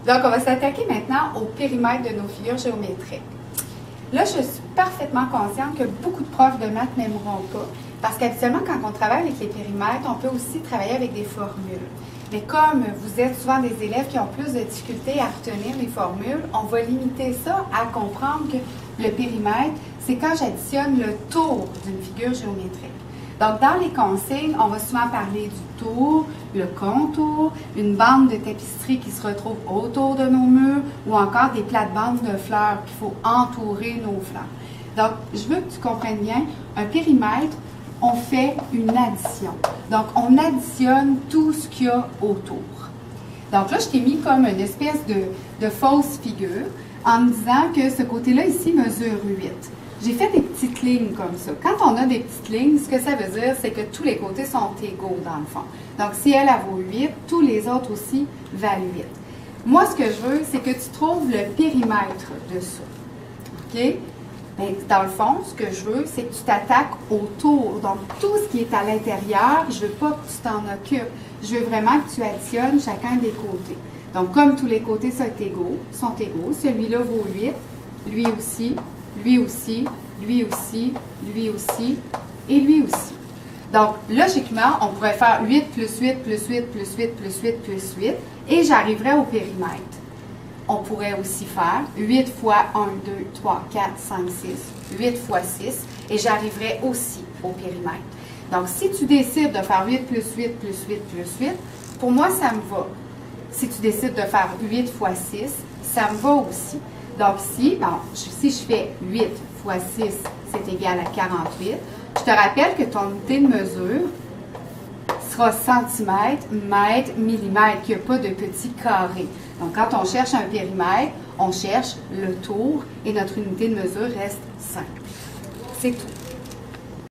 Donc, on va s'attaquer maintenant au périmètre de nos figures géométriques. Là, je suis parfaitement consciente que beaucoup de profs de maths n'aimeront pas, parce qu'habituellement, quand on travaille avec les périmètres, on peut aussi travailler avec des formules. Mais comme vous êtes souvent des élèves qui ont plus de difficultés à retenir les formules, on va limiter ça à comprendre que le périmètre, c'est quand j'additionne le tour d'une figure géométrique. Donc, dans les consignes, on va souvent parler du tour, le contour, une bande de tapisserie qui se retrouve autour de nos murs ou encore des plates-bandes de fleurs qu'il faut entourer nos fleurs. Donc, je veux que tu comprennes bien, un périmètre, on fait une addition. Donc, on additionne tout ce qu'il y a autour. Donc là, je t'ai mis comme une espèce de fausse figure en me disant que ce côté-là ici mesure 8. J'ai fait des petites lignes comme ça. Quand on a des petites lignes, ce que ça veut dire, c'est que tous les côtés sont égaux dans le fond. Donc, si elle vaut 8, tous les autres aussi valent 8. Moi, ce que je veux, c'est que tu trouves le périmètre de ça. OK? Bien, dans le fond, ce que je veux, c'est que tu t'attaques autour. Donc, tout ce qui est à l'intérieur, je ne veux pas que tu t'en occupes. Je veux vraiment que tu additionnes chacun des côtés. Donc, comme tous les côtés sont égaux, celui-là vaut 8, lui aussi, lui aussi, lui aussi, lui aussi, et lui aussi. Donc, logiquement, on pourrait faire 8 plus 8 plus 8 plus 8 plus 8 plus 8, et j'arriverai au périmètre. On pourrait aussi faire 8 fois 1, 2, 3, 4, 5, 6, 8 fois 6, et j'arriverai aussi au périmètre. Donc, si tu décides de faire 8 plus 8 plus 8 plus 8, pour moi, ça me va. Si tu décides de faire 8 fois 6, ça me va aussi. Donc ici, bon, si je fais 8 fois 6, c'est égal à 48. Je te rappelle que ton unité de mesure sera centimètre, mètre, millimètre, qu'il n'y a pas de petits carrés. Donc quand on cherche un périmètre, on cherche le tour et notre unité de mesure reste 5. C'est tout.